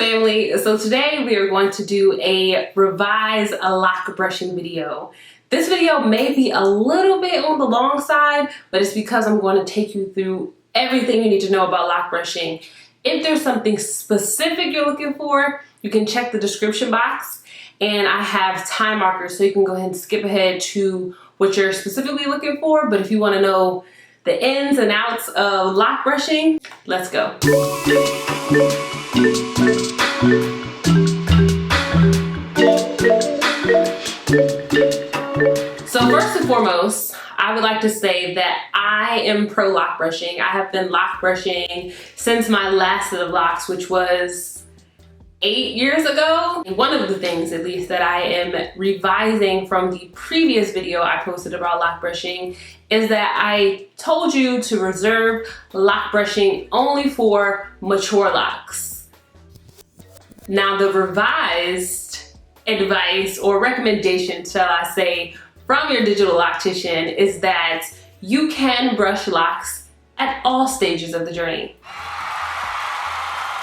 family. So today we are going to do a revised lock brushing video. This video may be a little bit on the long side, but it's because I'm going to take you through everything you need to know about lock brushing. If there's something specific you're looking for, you can check the description box, and I have time markers so you can go ahead and skip ahead to what you're specifically looking for. But if you want to know the ins and outs of lock brushing, let's go. So first and foremost, I would like to say that I am pro lock brushing. I have been lock brushing since my last set of locks, which was 8 years ago. One of the things, at least, that I am revising from the previous video I posted about lock brushing is that I told you to reserve lock brushing only for mature locks. Now, the revised advice or recommendation, shall I say, from your digital loctician is that you can brush locks at all stages of the journey.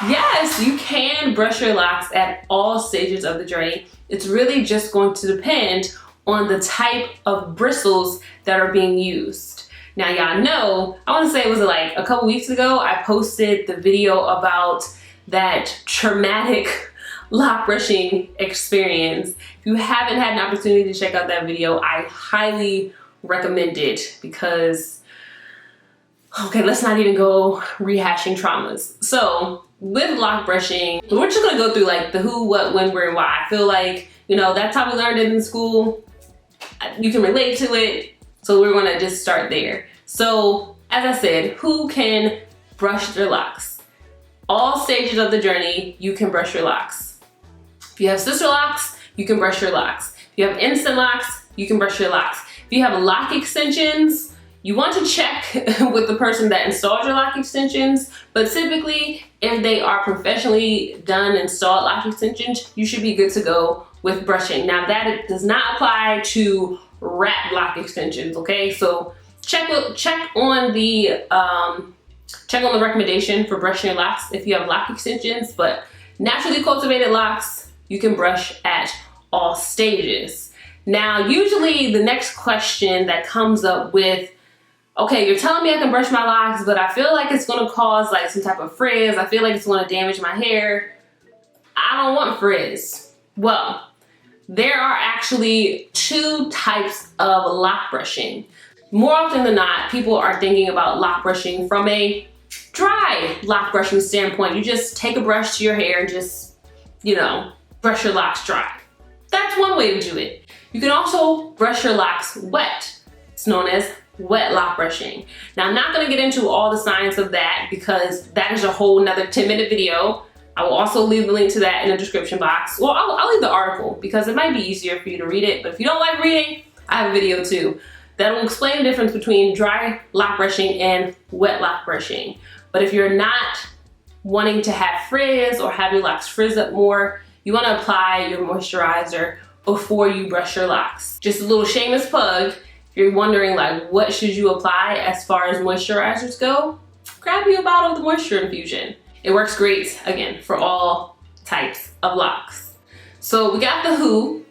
Yes, you can brush your locks at all stages of the journey. It's really just going to depend on the type of bristles that are being used. Now, y'all know, I want to say it was like a couple weeks ago, I posted the video about that traumatic lock brushing experience. If you haven't had an opportunity to check out that video, I highly recommend it because, okay, let's not even go rehashing traumas. So with lock brushing, we're just gonna go through like the who, what, when, where, and why. I feel like, you know, that's how we learned it in school. You can relate to it. So we're gonna just start there. So as I said, who can brush their locks? All stages of the journey, you can brush your locks. If you have sister locks, you can brush your locks. If you have instant locks, you can brush your locks. If you have lock extensions, you want to check with the person that installed your lock extensions, but typically if they are professionally done installed lock extensions, you should be good to go with brushing. Now that does not apply to wrap lock extensions, okay? So check on the recommendation for brushing your locks if you have lock extensions, but naturally cultivated locks, you can brush at all stages. Now, usually the next question that comes up with, okay, you're telling me I can brush my locks, but I feel like it's gonna cause like some type of frizz. I feel like it's gonna damage my hair. I don't want frizz. Well, there are actually two types of lock brushing. More often than not, people are thinking about lock brushing from a dry lock brushing standpoint. You just take a brush to your hair and just, you know, brush your locks dry. That's one way to do it. You can also brush your locks wet. It's known as wet lock brushing. Now, I'm not gonna get into all the science of that because that is a whole nother 10-minute video. I will also leave the link to that in the description box. Well, I'll leave the article because it might be easier for you to read it, but if you don't like reading, I have a video too that will explain the difference between dry lock brushing and wet lock brushing. But if you're not wanting to have frizz or have your locks frizz up more, you want to apply your moisturizer before you brush your locks. Just a little shameless plug, if you're wondering like what should you apply as far as moisturizers go, grab you a bottle of the moisture infusion. It works great, again, for all types of locks. So we got the who.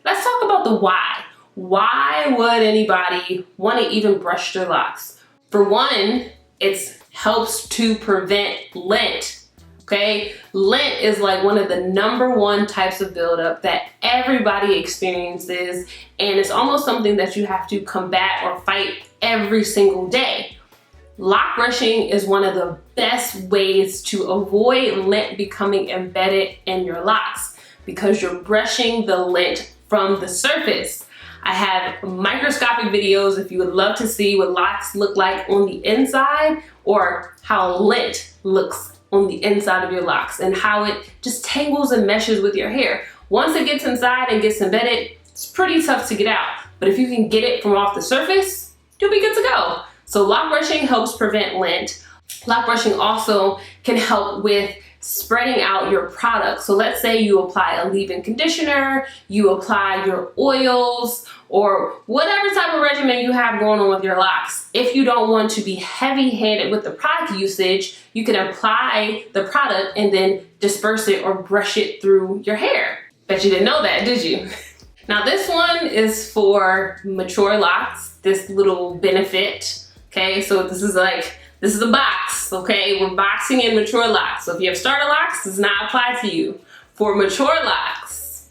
Let's talk about the why. Why would anybody want to even brush their locks? For one, it helps to prevent lint. Okay, lint is like one of the #1 types of buildup that everybody experiences, and it's almost something that you have to combat or fight every single day. Lock brushing is one of the best ways to avoid lint becoming embedded in your locks because you're brushing the lint from the surface. I have microscopic videos if you would love to see what locks look like on the inside or how lint looks on the inside of your locks and how it just tangles and meshes with your hair. Once it gets inside and gets embedded, it's pretty tough to get out. But if you can get it from off the surface, you'll be good to go. So lock brushing helps prevent lint. Lock brushing also can help with spreading out your product. So let's say you apply a leave-in conditioner, you apply your oils, or whatever type of regimen you have going on with your locks. If you don't want to be heavy-handed with the product usage, you can apply the product and then disperse it or brush it through your hair. Bet you didn't know that, did you? Now this one is for mature locks, this little benefit. Okay, so this is a box, okay? We're boxing in mature locks. So if you have starter locks, does not apply to you. For mature locks,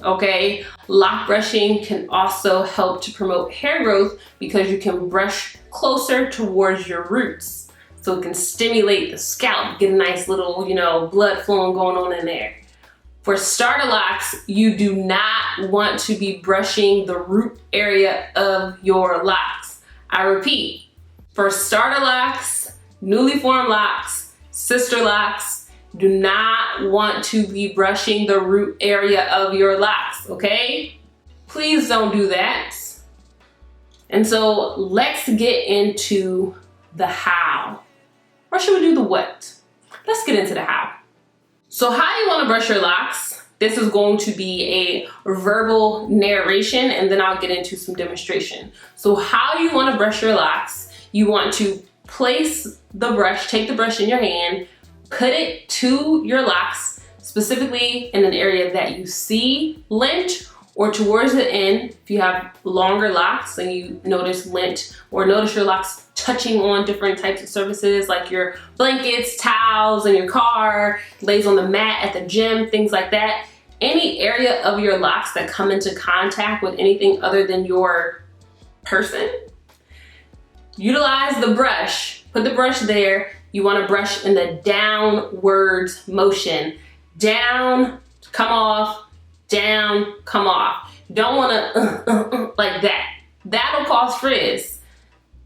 okay, lock brushing can also help to promote hair growth because you can brush closer towards your roots. So it can stimulate the scalp, get a nice little, blood flowing going on in there. For starter locks, you do not want to be brushing the root area of your locks. I repeat, for starter locks, newly formed locks, sister locks, do not want to be brushing the root area of your locks, okay? Please don't do that. And so let's get into the how. Or should we do the what? Let's get into the how. So how you want to brush your locks, this is going to be a verbal narration and then I'll get into some demonstration. So how you want to brush your locks, you want to place the brush, take the brush in your hand, put it to your locks, specifically in an area that you see lint or towards the end. If you have longer locks and you notice lint or notice your locks touching on different types of surfaces like your blankets, towels in your car, lays on the mat at the gym, things like that. Any area of your locks that come into contact with anything other than your person, utilize the brush, put the brush there. You want to brush in the downwards motion. Down, come off, down, come off. You don't want to like that. That'll cause frizz.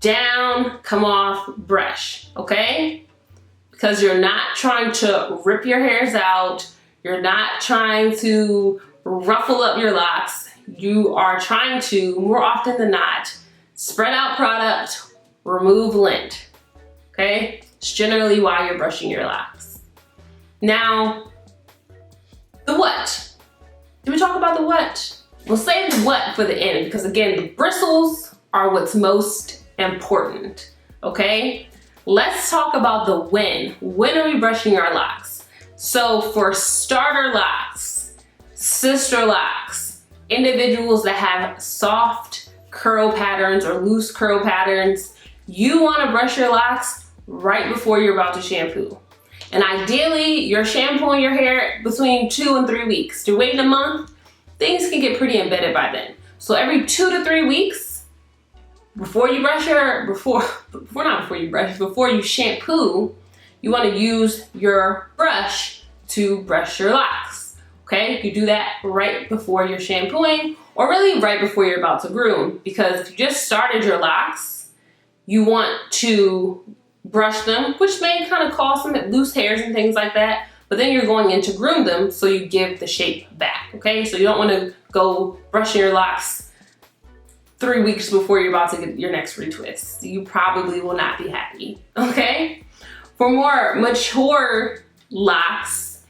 Down, come off, brush, okay? Because you're not trying to rip your hairs out. You're not trying to ruffle up your locks. You are trying to, more often than not, spread out product, remove lint, okay? It's generally why you're brushing your locks. Now, the what? Did we talk about the what? We'll save the what for the end because again, the bristles are what's most important, okay? Let's talk about the when. When are we brushing our locks? So for starter locks, sister locks, individuals that have soft curl patterns or loose curl patterns, you want to brush your locks right before you're about to shampoo. And ideally, you're shampooing your hair between 2 and 3 weeks. You're waiting a month, things can get pretty embedded by then. So every 2 to 3 weeks, before you shampoo, you want to use your brush to brush your locks, okay? You do that right before you're shampooing or really right before you're about to groom because if you just started your locks, you want to brush them, which may kind of cause some loose hairs and things like that, but then you're going in to groom them so you give the shape back, okay? So you don't want to go brushing your locks 3 weeks before you're about to get your next retwist. You probably will not be happy, okay? For more mature locks,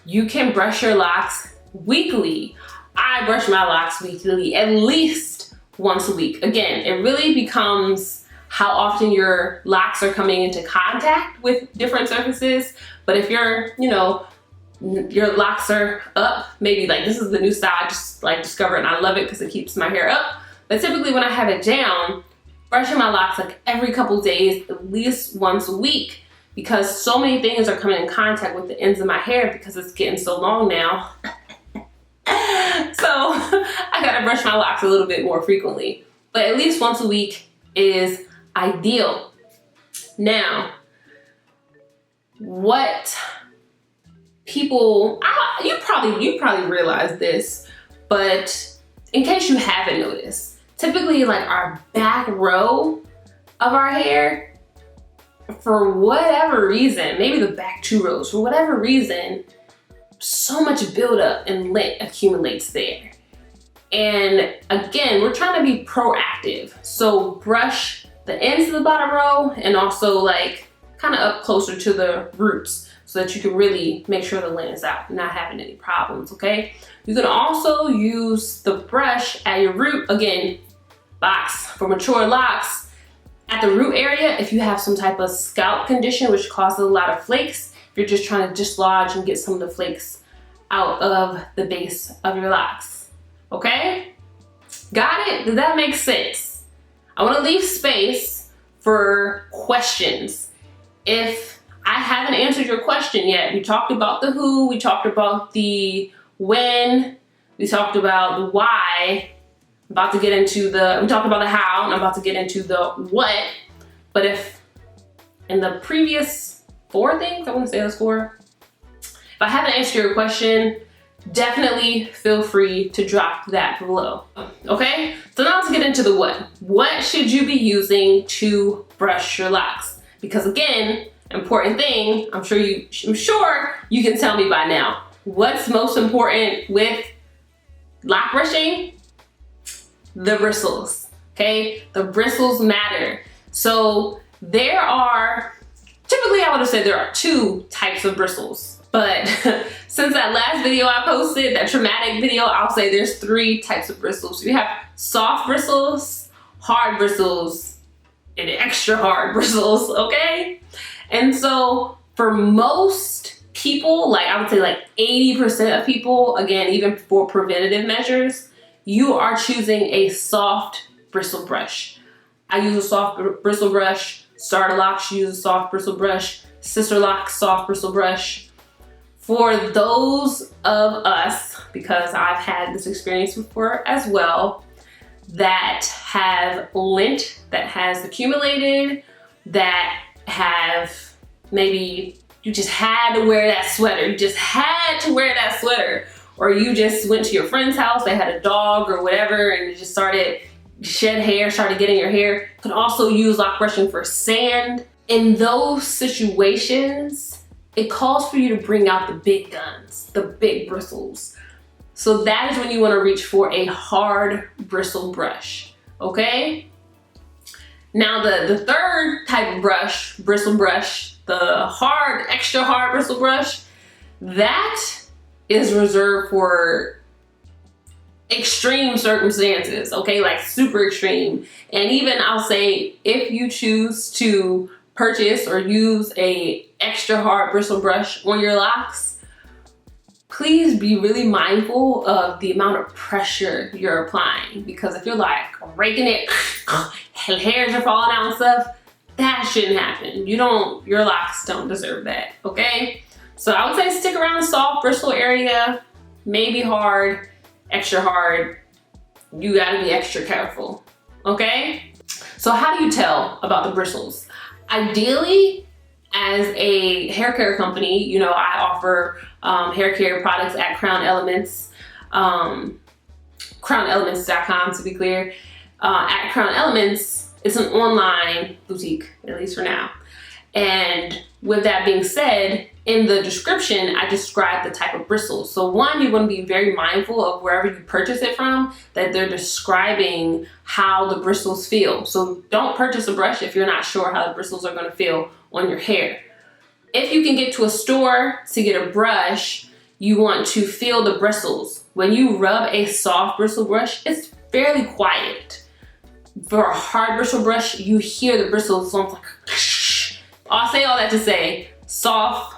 you can brush your locks weekly. I brush my locks weekly, at least once a week. Again, it really becomes how often your locks are coming into contact with different surfaces. But if you're, your locks are up, maybe like this is the new style, I just like discovered and I love it because it keeps my hair up. But typically when I have it down, brushing my locks like every couple days, at least once a week, because so many things are coming in contact with the ends of my hair because it's getting so long now. So I gotta brush my locks a little bit more frequently. But at least once a week is ideal. Now, what people, you probably realize this, but in case you haven't noticed, typically like our back row of our hair, for whatever reason, maybe the back 2 rows, for whatever reason, so much buildup and lint accumulates there. And again, we're trying to be proactive. So brush the ends of the bottom row and also like kind of up closer to the roots so that you can really make sure the lint is out and not having any problems, okay? You can also use the brush at your root, again, locks for mature locks. At the root area, if you have some type of scalp condition which causes a lot of flakes, if you're just trying to dislodge and get some of the flakes out of the base of your locks, okay? Got it? Does that make sense? I want to leave space for questions. If I haven't answered your question yet, we talked about the who, we talked about the when, we talked about the why, we talked about the how, and I'm about to get into the what. But if in the previous 4 things, I want to say those 4, if I haven't answered your question, definitely feel free to drop that below. Okay, so now let's get into the what. What should you be using to brush your locks? Because again, important thing, I'm sure you can tell me by now. What's most important with lock brushing? The bristles, okay? The bristles matter. So typically I would have said there are 2 types of bristles. But since that last video I posted, that traumatic video, I'll say there's 3 types of bristles. So you have soft bristles, hard bristles, and extra hard bristles, okay? And so for most people, like I would say like 80% of people, again, even for preventative measures, you are choosing a soft bristle brush. I use a soft bristle brush. Starter Locks use a soft bristle brush. Sister Locks soft bristle brush. For those of us, because I've had this experience before as well, that have lint that has accumulated, that have maybe you just had to wear that sweater. You just had to wear that sweater. Or you just went to your friend's house, they had a dog or whatever, and you just started shed hair, started getting your hair. You can also use lock brushing for sand. In those situations, it calls for you to bring out the big guns, the big bristles. So that is when you want to reach for a hard bristle brush, okay? Now the third type of brush, bristle brush, the hard, extra hard bristle brush, that is reserved for extreme circumstances, okay? Like super extreme. And even I'll say, if you choose to purchase or use a extra hard bristle brush on your locks, please be really mindful of the amount of pressure you're applying. Because if you're like raking it, hairs are falling out and stuff, that shouldn't happen. Your locks don't deserve that, okay? So I would say stick around the soft bristle area, maybe hard, extra hard. You gotta be extra careful, okay? So how do you tell about the bristles? Ideally, as a hair care company, I offer hair care products at Crown Elements, crownelements.com to be clear. At Crown Elements, it's an online boutique, at least for now. And with that being said, in the description, I describe the type of bristles. So one, you want to be very mindful of wherever you purchase it from, that they're describing how the bristles feel. So don't purchase a brush if you're not sure how the bristles are going to feel on your hair. If you can get to a store to get a brush, you want to feel the bristles. When you rub a soft bristle brush, it's fairly quiet. For a hard bristle brush, you hear the bristles, so it's like, I'll say all that to say, soft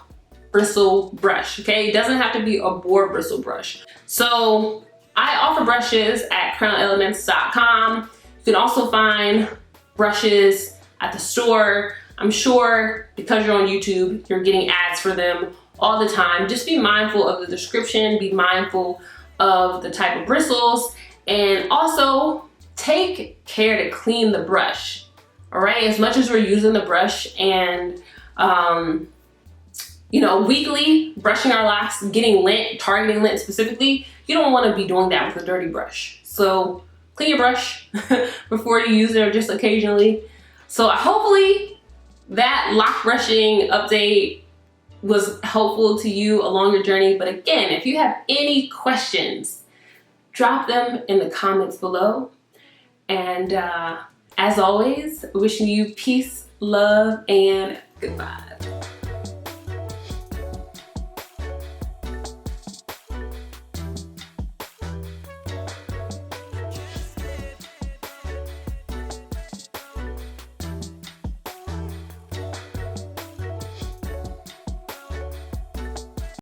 bristle brush, okay? It doesn't have to be a boar bristle brush. So I offer brushes at crownelements.com. You can also find brushes at the store. I'm sure because you're on YouTube, you're getting ads for them all the time. Just be mindful of the description, be mindful of the type of bristles, and also take care to clean the brush, all right? As much as we're using the brush and weekly brushing our locks, getting lint, targeting lint specifically, you don't want to be doing that with a dirty brush. So clean your brush before you use it, or just occasionally. So hopefully that lock brushing update was helpful to you along your journey. But again, if you have any questions, drop them in the comments below. And as always, wishing you peace, love, and Goodbye.